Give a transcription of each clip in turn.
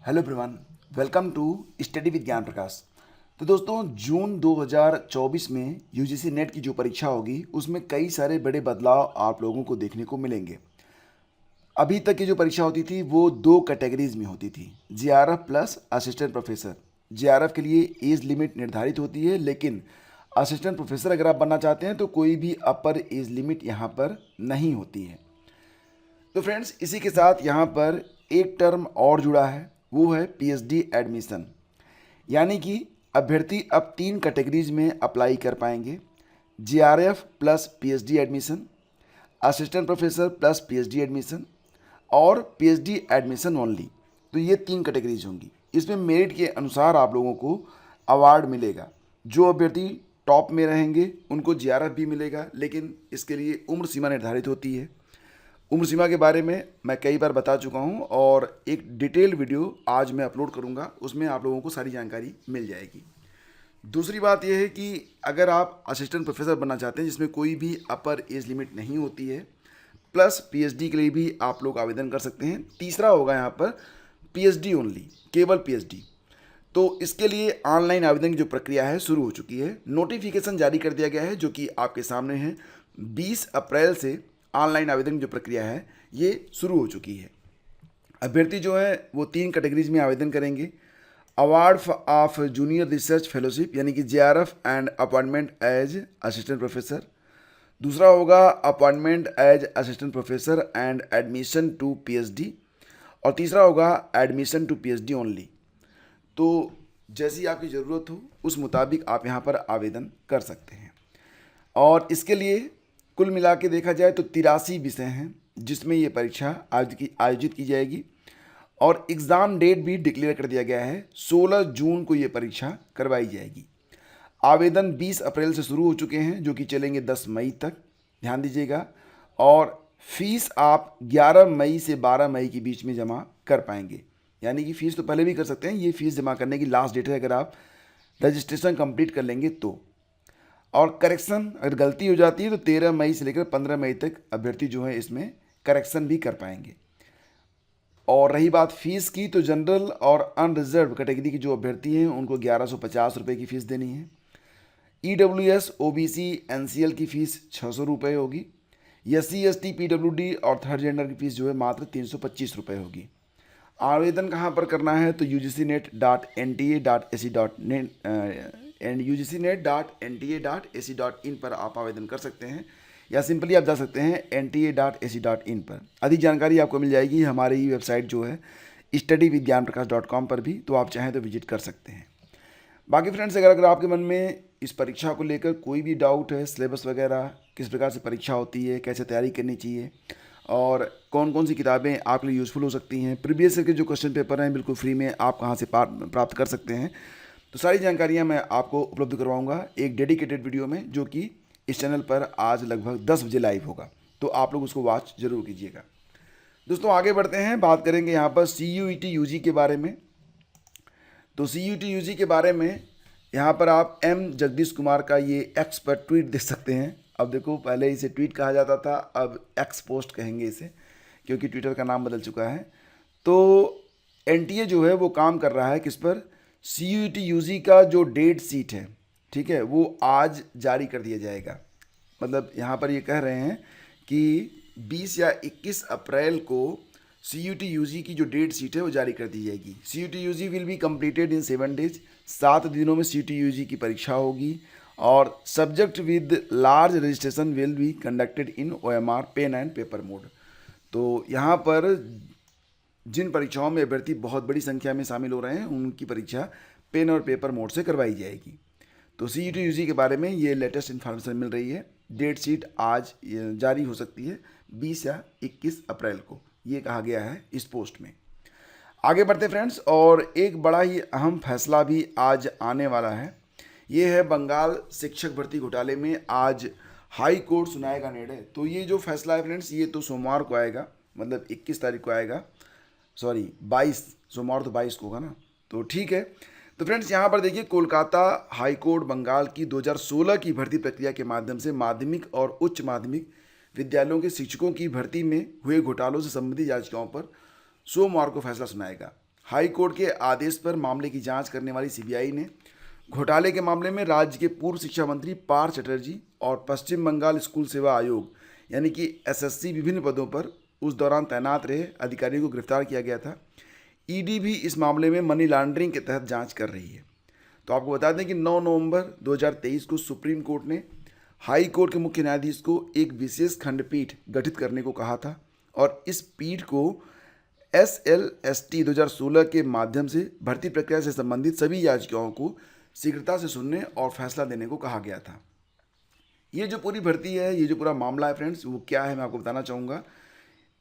Hello everyone, welcome to study with Gyan Prakash. तो दोस्तों, जून 2024 में यूजीसी नेट की जो परीक्षा होगी उसमें कई सारे बड़े बदलाव आप लोगों को देखने को मिलेंगे। अभी तक की जो परीक्षा होती थी वो दो कैटेगरीज में होती थी, GRF plus assistant professor. GRF के लिए एज लिमिट निर्धारित होती है, लेकिन असिस्टेंट प्रोफेसर अगर आप बनना चाहते हैं तो कोई भी अपर एज लिमिट यहाँ पर नहीं होती है। तो फ्रेंड्स, इसी के साथ यहाँ पर एक टर्म और जुड़ा है, वो है पीएचडी एडमिशन। यानी कि अभ्यर्थी अब तीन कैटेगरीज में अप्लाई कर पाएंगे, GRF plus PhD admission, assistant professor plus PhD admission और पीएचडी एडमिशन ओनली। तो ये तीन कैटेगरीज होंगी। इसमें मेरिट के अनुसार आप लोगों को अवार्ड मिलेगा। जो अभ्यर्थी टॉप में रहेंगे उनको जीआरएफ भी मिलेगा, लेकिन इसके लिए उम्र सीमा निर्धारित होती है। उम्र सीमा के बारे में मैं कई बार बता चुका हूं और एक डिटेल वीडियो आज मैं अपलोड करूंगा, उसमें आप लोगों को सारी जानकारी मिल जाएगी। दूसरी बात यह है कि अगर आप असिस्टेंट प्रोफेसर बनना चाहते हैं जिसमें कोई भी अपर एज लिमिट नहीं होती है, प्लस पीएचडी के लिए भी आप लोग आवेदन कर सकते हैं। तीसरा होगा यहाँ पर पीएचडी ओनली, केवल पीएचडी। तो इसके लिए ऑनलाइन आवेदन की जो प्रक्रिया है शुरू हो चुकी है। नोटिफिकेशन जारी कर दिया गया है जो कि आपके सामने है। 20 अप्रैल से ऑनलाइन आवेदन की जो प्रक्रिया है ये शुरू हो चुकी है। अभ्यर्थी जो है वो तीन कैटेगरीज में आवेदन करेंगे। Award of junior research fellowship यानी कि JRF and appointment as assistant professor. दूसरा होगा appointment as assistant professor and admission to PhD. और तीसरा होगा एडमिशन टू पीएचडी ओनली। तो जैसी आपकी ज़रूरत हो उस मुताबिक आप यहाँ पर आवेदन कर सकते हैं। और इसके लिए कुल मिला के देखा जाए तो 83 विषय हैं जिसमें ये परीक्षा आयोजित की जाएगी। और एग्ज़ाम डेट भी डिक्लेयर कर दिया गया है, 16 जून को ये परीक्षा करवाई जाएगी। आवेदन 20 अप्रैल से शुरू हो चुके हैं जो कि चलेंगे 10 मई तक, ध्यान दीजिएगा। और फीस आप 11 मई से 12 मई के बीच में जमा कर पाएंगे। यानी कि फ़ीस तो पहले भी कर सकते हैं, ये फ़ीस जमा करने की लास्ट डेट है अगर आप रजिस्ट्रेशन कंप्लीट कर लेंगे तो। और करेक्शन अगर गलती हो जाती है तो 13 मई से लेकर 15 मई तक अभ्यर्थी जो है इसमें करेक्शन भी कर पाएंगे। और रही बात फीस की, तो जनरल और अनरिजर्व कैटेगरी के जो अभ्यर्थी हैं उनको 1150 रुपये की फ़ीस देनी है। ईडब्ल्यूएस ओबीसी एनसीएल की फ़ीस 600 रुपये होगी। एससी एसटी पीडब्ल्यूडी और थर्ड जेंडर की फ़ीस जो है मात्र 325 रुपये होगी। आवेदन कहाँ पर करना है तो ugcnet.nta.ac.in पर आप आवेदन कर सकते हैं, या सिंपली आप जा सकते हैं nta.ac.in पर। अधिक जानकारी आपको मिल जाएगी हमारी ही वेबसाइट जो है studyvidgyanprakash.com पर भी, तो आप चाहें तो विजिट कर सकते हैं। बाकी फ्रेंड्स, अगर आपके मन में इस परीक्षा को लेकर कोई भी डाउट है, सिलेबस वगैरह, किस प्रकार से परीक्षा होती है, कैसे तैयारी करनी चाहिए और कौन कौन सी किताबें आपके लिए यूज़फुल हो सकती हैं, प्रीवियस ईयर के जो क्वेश्चन पेपर हैं बिल्कुल फ्री में आप कहाँ से प्राप्त कर सकते हैं, तो सारी जानकारियाँ मैं आपको उपलब्ध करवाऊँगा एक डेडिकेटेड वीडियो में, जो कि इस चैनल पर आज लगभग 10 बजे लाइव होगा। तो आप लोग उसको वॉच जरूर कीजिएगा। दोस्तों, आगे बढ़ते हैं, बात करेंगे यहाँ पर CUET UG के बारे में। तो CUET UG के बारे में यहाँ पर आप M जगदीश कुमार का ये एक्स पर ट्वीट देख सकते हैं। अब देखो, पहले इसे ट्वीट कहा जाता था, अब एक्स पोस्ट कहेंगे इसे, क्योंकि ट्विटर का नाम बदल चुका है। तो एनटीए जो है वो काम कर रहा है किस पर, CUET UG का जो डेट सीट है, ठीक है, वो आज जारी कर दिया जाएगा। मतलब यहाँ पर ये कह रहे हैं कि 20 या 21 अप्रैल को CUET UG की जो डेट सीट है वो जारी कर दी जाएगी। CUET UG will be completed in 7 days. 7 दिनों में CUET UG की परीक्षा होगी। और subject with large registration will be conducted in OMR pen and paper mode. तो यहाँ पर जिन परीक्षाओं में अभ्यर्थी बहुत बड़ी संख्या में शामिल हो रहे हैं उनकी परीक्षा पेन और पेपर मोड से करवाई जाएगी। तो CUET UG के बारे में ये लेटेस्ट इन्फॉर्मेशन मिल रही है। डेट शीट आज जारी हो सकती है 20 या 21 अप्रैल को, ये कहा गया है इस पोस्ट में। आगे बढ़ते फ्रेंड्स, और एक बड़ा ही अहम फैसला भी आज आने वाला है। ये है बंगाल शिक्षक भर्ती घोटाले में आज हाई कोर्ट सुनाएगा निर्णय। तो ये जो फैसला है फ्रेंड्स, ये तो सोमवार को आएगा, मतलब 21 तारीख को आएगा, सॉरी 22, सोमवार तो 22 को होगा ना, तो ठीक है। तो फ्रेंड्स, यहाँ पर देखिए, कोलकाता हाई कोर्ट बंगाल की 2016 की भर्ती प्रक्रिया के माध्यम से माध्यमिक और उच्च माध्यमिक विद्यालयों के शिक्षकों की भर्ती में हुए घोटालों से संबंधित याचिकाओं पर सोमवार को फैसला सुनाएगा। हाई कोर्ट के आदेश पर मामले की जांच करने वाली सीबीआई ने घोटाले के मामले में राज्य के पूर्व शिक्षा मंत्री पार्थ चटर्जी और पश्चिम बंगाल स्कूल सेवा आयोग यानी कि एसएससी विभिन्न पदों पर उस दौरान तैनात रहे अधिकारियों को गिरफ्तार किया गया था। ईडी भी इस मामले में मनी लॉन्ड्रिंग के तहत जांच कर रही है। तो आपको बता दें कि 9 नवंबर 2023 को सुप्रीम कोर्ट ने हाई कोर्ट के मुख्य न्यायाधीश को एक विशेष खंडपीठ गठित करने को कहा था और इस पीठ को SLST 2016 के माध्यम से भर्ती प्रक्रिया से संबंधित सभी याचिकाओं को शीघ्रता से सुनने और फैसला देने को कहा गया था। ये जो पूरी भर्ती है, ये जो पूरा मामला है फ्रेंड्स, वो क्या है मैं आपको बताना चाहूँगा।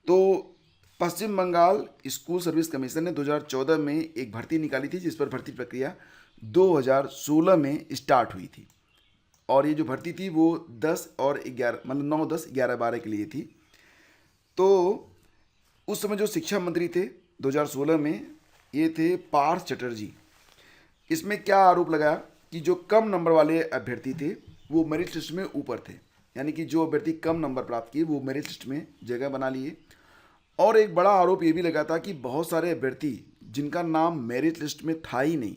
तो पश्चिम बंगाल स्कूल सर्विस कमीशन ने 2014 में एक भर्ती निकाली थी जिस पर भर्ती प्रक्रिया 2016 में स्टार्ट हुई थी और ये जो भर्ती थी वो 10 और 11 मतलब 9, 10, 11, 12 के लिए थी। तो उस समय जो शिक्षा मंत्री थे 2016 में ये थे पार्थ चटर्जी। इसमें क्या आरोप लगाया कि जो कम नंबर वाले अभ्यर्थी थे वो मेरिट लिस्ट में ऊपर थे, यानी कि जो अभ्यर्थी कम नंबर प्राप्त किए वो मेरिट लिस्ट में जगह बना लिए। और एक बड़ा आरोप ये भी लगा था कि बहुत सारे अभ्यर्थी जिनका नाम मेरिट लिस्ट में था ही नहीं,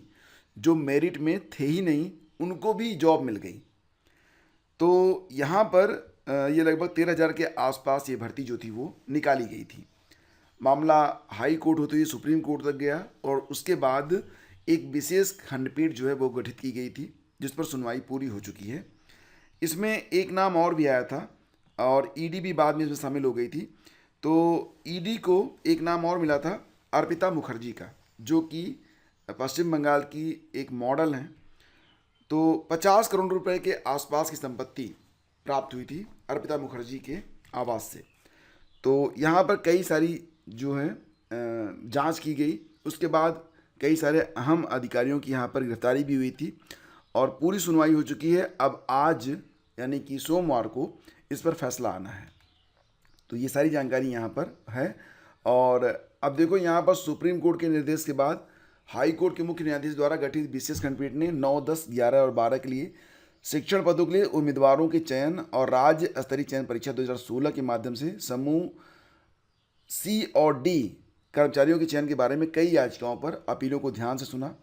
जो मेरिट में थे ही नहीं, उनको भी जॉब मिल गई। तो यहाँ पर ये लगभग 13,000 के आसपास ये भर्ती जो थी वो निकाली गई थी। मामला हाई कोर्ट होते हुए सुप्रीम कोर्ट तक गया और उसके बाद एक विशेष खंडपीठ जो है वो गठित की गई थी जिस पर सुनवाई पूरी हो चुकी है। इसमें एक नाम और भी आया था और ईडी भी बाद में इसमें शामिल हो गई थी। तो ईडी को एक नाम और मिला था अर्पिता मुखर्जी का, जो कि पश्चिम बंगाल की एक मॉडल हैं। तो 50 करोड़ रुपए के आसपास की संपत्ति प्राप्त हुई थी अर्पिता मुखर्जी के आवास से। तो यहाँ पर कई सारी जो है जांच की गई, उसके बाद कई सारे अहम अधिकारियों की यहाँ पर गिरफ्तारी भी हुई थी और पूरी सुनवाई हो चुकी है। अब आज यानी कि सोमवार को इस पर फैसला आना है। तो ये सारी जानकारी यहाँ पर है। और अब देखो यहाँ पर सुप्रीम कोर्ट के निर्देश के बाद हाई कोर्ट के मुख्य न्यायाधीश द्वारा गठित विशेष खंडपीठ ने 9, 10, 11 और 12 के लिए शिक्षण पदों के लिए उम्मीदवारों के चयन और राज्य स्तरीय चयन परीक्षा 2016 के माध्यम से समूह C और D कर्मचारियों के चयन के बारे में कई याचिकाओं पर अपीलों को ध्यान से सुना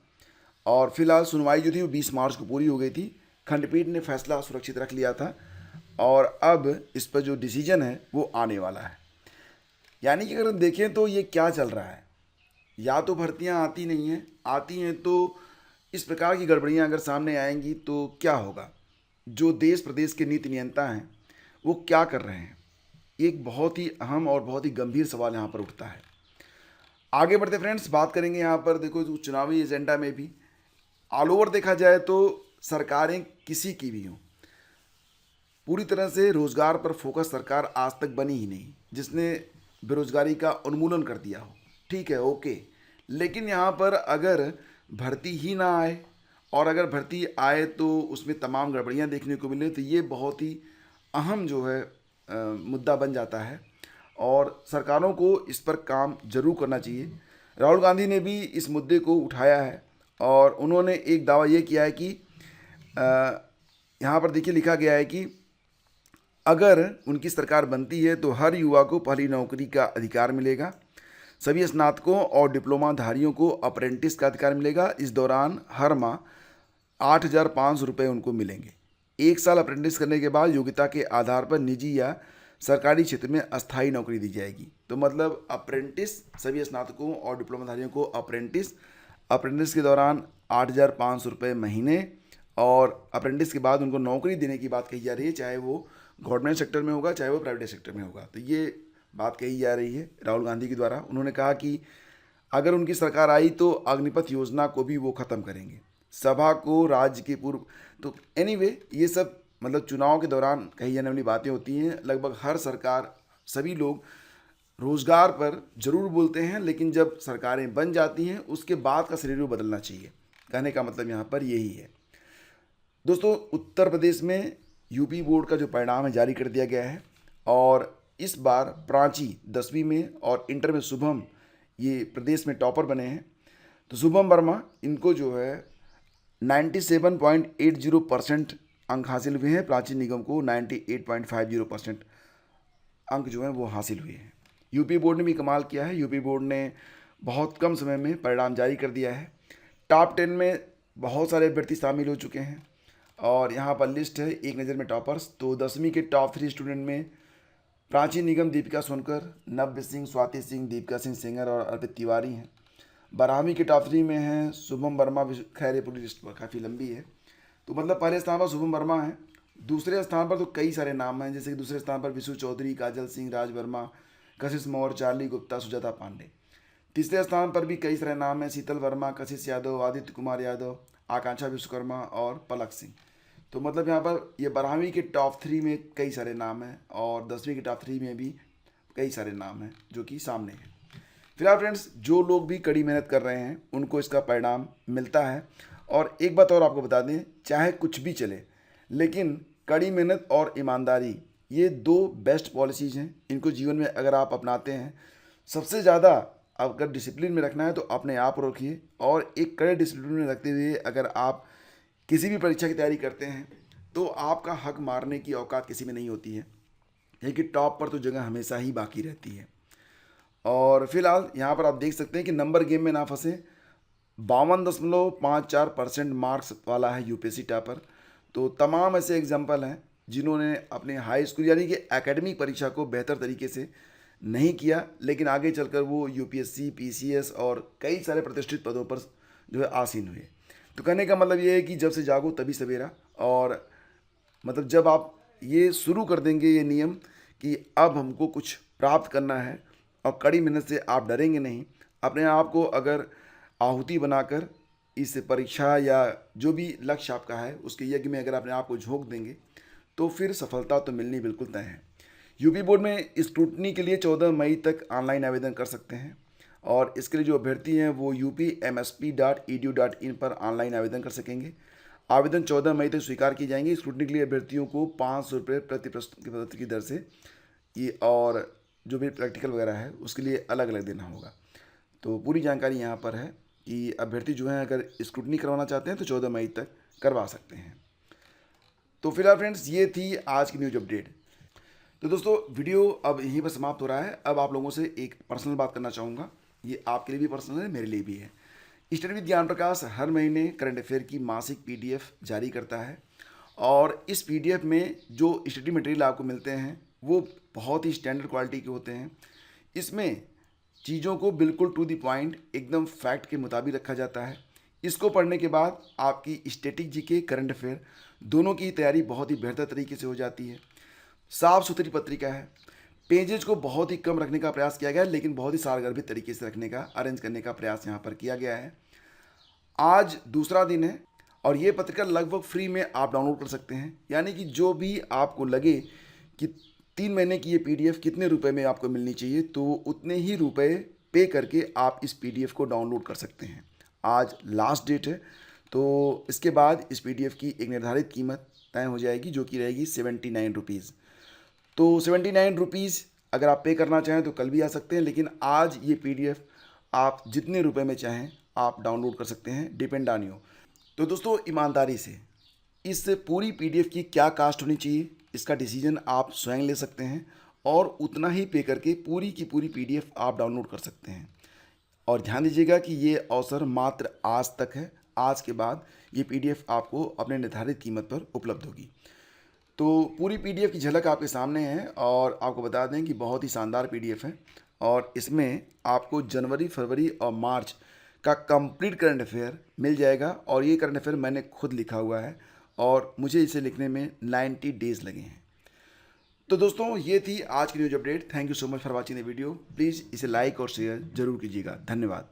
और फिलहाल सुनवाई जो थी वो 20 मार्च को पूरी हो गई थी। खंडपीठ ने फैसला सुरक्षित रख लिया था और अब इस पर जो डिसीजन है वो आने वाला है। यानी कि अगर हम देखें तो ये क्या चल रहा है, या तो भर्तियां आती नहीं हैं, आती हैं तो इस प्रकार की गड़बड़ियां अगर सामने आएंगी तो क्या होगा। जो देश प्रदेश के नीति नियंता हैं वो क्या कर रहे हैं, एक बहुत ही अहम और बहुत ही गंभीर सवाल यहाँ पर उठता है। आगे बढ़ते फ्रेंड्स, बात करेंगे यहाँ पर देखो तो चुनावी एजेंडा में भी ऑल ओवर देखा जाए तो सरकारें किसी की भी हों, पूरी तरह से रोजगार पर फोकस सरकार आज तक बनी ही नहीं जिसने बेरोजगारी का उन्मूलन कर दिया हो। ठीक है, ओके, लेकिन यहाँ पर अगर भर्ती ही ना आए और अगर भर्ती आए तो उसमें तमाम गड़बड़ियाँ देखने को मिले तो ये बहुत ही अहम जो है मुद्दा बन जाता है और सरकारों को इस पर काम जरूर करना चाहिए। राहुल गांधी ने भी इस मुद्दे को उठाया है और उन्होंने एक दावा ये किया है कि यहाँ पर देखिए लिखा गया है कि अगर उनकी सरकार बनती है तो हर युवा को पहली नौकरी का अधिकार मिलेगा, सभी स्नातकों और डिप्लोमाधारियों को अप्रेंटिस का अधिकार मिलेगा। इस दौरान हर माह 8,500 रुपये उनको मिलेंगे। 1 साल अप्रेंटिस करने के बाद योग्यता के आधार पर निजी या सरकारी क्षेत्र में अस्थायी नौकरी दी जाएगी। तो मतलब अप्रेंटिस, सभी स्नातकों और डिप्लोमाधारियों को अप्रेंटिस के दौरान 8,500 रुपये महीने और अप्रेंटिस के बाद उनको नौकरी देने की बात कही जा रही है, चाहे वो गवर्नमेंट सेक्टर में होगा चाहे वो प्राइवेट सेक्टर में होगा। तो ये बात कही जा रही है राहुल गांधी के द्वारा। उन्होंने कहा कि अगर उनकी सरकार आई तो अग्निपथ योजना को भी वो ख़त्म करेंगे, सभा को राज्य के पूर्व। तो एनीवे ये सब मतलब चुनाव के दौरान कही जाने वाली बातें होती हैं। लगभग हर सरकार, सभी लोग रोज़गार पर ज़रूर बोलते हैं, लेकिन जब सरकारें बन जाती हैं उसके बाद का सिनेरियो बदलना चाहिए। कहने का मतलब यहाँ पर यही है। दोस्तों, उत्तर प्रदेश में यूपी बोर्ड का जो परिणाम है जारी कर दिया गया है और इस बार प्राची 10वीं में और इंटर में शुभम ये प्रदेश में टॉपर बने हैं। तो शुभम वर्मा इनको जो है 97.80% अंक हासिल हुए हैं, प्राची निगम को 98.50% अंक जो हैं वो हासिल हुए हैं। यूपी बोर्ड ने भी कमाल किया है। यूपी बोर्ड ने बहुत कम समय में परिणाम जारी कर दिया है। टॉप 10 में बहुत सारे अभ्यर्थी शामिल हो चुके हैं और यहाँ पर लिस्ट है एक नज़र में टॉपर्स। तो 10वीं के टॉप 3 स्टूडेंट में प्राची निगम, दीपिका सोनकर, नव्य सिंह, स्वाति सिंह, दीपिका सिंह सेंगर और अर्पित तिवारी हैं। 12वीं के टॉप 3 में हैं शुभम वर्मा, खैर ये पूरी लिस्ट काफ़ी लंबी है। तो मतलब पहले स्थान पर शुभम वर्मा है, दूसरे स्थान पर तो कई सारे नाम हैं, जैसे कि दूसरे स्थान पर विशु चौधरी, काजल सिंह, राज वर्मा, कशिश मौर्य, चार्ली गुप्ता, सुजाता पांडे। तीसरे स्थान पर भी कई सारे नाम हैं, शीतल वर्मा, कशिश यादव, आदित्य कुमार यादव, आकांक्षा विश्वकर्मा और पलक सिंह। तो मतलब यहाँ पर ये 12वीं के टॉप 3 में कई सारे नाम हैं और 10वीं के टॉप 3 में भी कई सारे नाम हैं जो कि सामने हैं। फिलहाल फ्रेंड्स, जो लोग भी कड़ी मेहनत कर रहे हैं उनको इसका परिणाम मिलता है। और एक बात और आपको बता दें, चाहे कुछ भी चले, लेकिन कड़ी मेहनत और ईमानदारी ये 2 बेस्ट पॉलिसीज़ हैं। इनको जीवन में अगर आप अपनाते हैं, सबसे ज़्यादा अगर डिसिप्लिन में रखना है तो अपने आप रखिए, और एक कड़े डिसिप्लिन में रखते हुए अगर आप किसी भी परीक्षा की तैयारी करते हैं तो आपका हक मारने की औकात किसी में नहीं होती है, लेकिन टॉप पर तो जगह हमेशा ही बाकी रहती है। और फिलहाल यहाँ पर आप देख सकते हैं कि नंबर गेम में ना फंसे, 52.54% मार्क्स वाला है यूपीएससी टॉपर। तो तमाम ऐसे एग्जाम्पल हैं जिन्होंने अपने हाई स्कूल यानी कि एकेडमिक परीक्षा को बेहतर तरीके से नहीं किया, लेकिन आगे चलकर वो यूपीएससी, पीसीएस और कई सारे प्रतिष्ठित पदों पर जो है आसीन हुए। तो कहने का मतलब ये है कि जब से जागो तभी सवेरा, और मतलब जब आप ये शुरू कर देंगे ये नियम कि अब हमको कुछ प्राप्त करना है और कड़ी मेहनत से आप डरेंगे नहीं, अपने आप को अगर आहुति बनाकर इस परीक्षा या जो भी लक्ष्य आपका है उसके यज्ञ में अगर अपने आप को झोंक देंगे तो फिर सफलता तो मिलनी बिल्कुल तय है। यूपी बोर्ड में स्क्रूटनी के लिए 14 मई तक ऑनलाइन आवेदन कर सकते हैं, और इसके लिए जो अभ्यर्थी हैं वो upmsp.edu.in पर ऑनलाइन आवेदन कर सकेंगे। आवेदन 14 मई तक स्वीकार किए जाएंगे। स्क्रूटनी के लिए अभ्यर्थियों को 500 रुपये प्रति प्रश्न पत्र की दर से ये, और जो भी प्रैक्टिकल वगैरह है उसके लिए अलग अलग देना होगा। तो पूरी जानकारी यहाँ पर है कि अभ्यर्थी जो हैं अगर स्क्रूटनी करवाना चाहते हैं तो 14 मई तक करवा सकते हैं। तो फिलहाल फ्रेंड्स, ये थी आज की न्यूज अपडेट। तो दोस्तों, वीडियो अब यहीं पर समाप्त हो रहा है। अब आप लोगों से एक पर्सनल बात करना चाहूँगा, ये आपके लिए भी पर्सनल है, मेरे लिए भी है। स्टडी विद ज्ञान प्रकाश हर महीने करंट अफेयर की मासिक पीडीएफ जारी करता है, और इस पीडीएफ में जो स्टडी मटेरियल आपको मिलते हैं वो बहुत ही स्टैंडर्ड क्वालिटी के होते हैं। इसमें चीज़ों को बिल्कुल टू द पॉइंट, एकदम फैक्ट के मुताबिक रखा जाता है। इसको पढ़ने के बाद आपकी स्टैटिक जीके, करंट अफेयर दोनों की तैयारी बहुत ही बेहतर तरीके से हो जाती है। साफ़ सुथरी पत्रिका है, पेजेज को बहुत ही कम रखने का प्रयास किया गया है, लेकिन बहुत ही सारगर्भित तरीके से रखने का, अरेंज करने का प्रयास यहाँ पर किया गया है। आज दूसरा दिन है और ये पत्रिका लगभग फ्री में आप डाउनलोड कर सकते हैं, यानी कि जो भी आपको लगे कि 3 महीने की ये पीडीएफ कितने रुपए में आपको मिलनी चाहिए, तो उतने ही रुपए पे करके आप इस पीडीएफ को डाउनलोड कर सकते हैं। आज लास्ट डेट है, तो इसके बाद इस पीडीएफ की एक निर्धारित कीमत तय हो जाएगी जो कि रहेगी 79 रुपीज़। तो 79 रुपीज़ अगर आप पे करना चाहें तो कल भी आ सकते हैं, लेकिन आज ये पीडीएफ आप जितने रुपए में चाहें आप डाउनलोड कर सकते हैं, डिपेंड ऑन यू। तो दोस्तों, ईमानदारी से इस पूरी पीडीएफ की क्या कास्ट होनी चाहिए इसका डिसीजन आप स्वयं ले सकते हैं, और उतना ही पे करके पूरी की पूरी पीडीएफ आप डाउनलोड कर सकते हैं। और ध्यान दीजिएगा कि ये अवसर मात्र आज तक है। आज के बाद ये पीडीएफ आपको अपने निर्धारित कीमत पर उपलब्ध होगी। तो पूरी पीडीएफ की झलक आपके सामने है, और आपको बता दें कि बहुत ही शानदार पीडीएफ है, और इसमें आपको जनवरी, फरवरी और मार्च का कंप्लीट करंट अफेयर मिल जाएगा। और ये करंट अफेयर मैंने खुद लिखा हुआ है और मुझे इसे लिखने में 90 डेज़ लगे हैं। तो दोस्तों, ये थी आज की news update. Thank you so much for watching the video. Please इसे लाइक और शेयर जरूर कीजिएगा। धन्यवाद।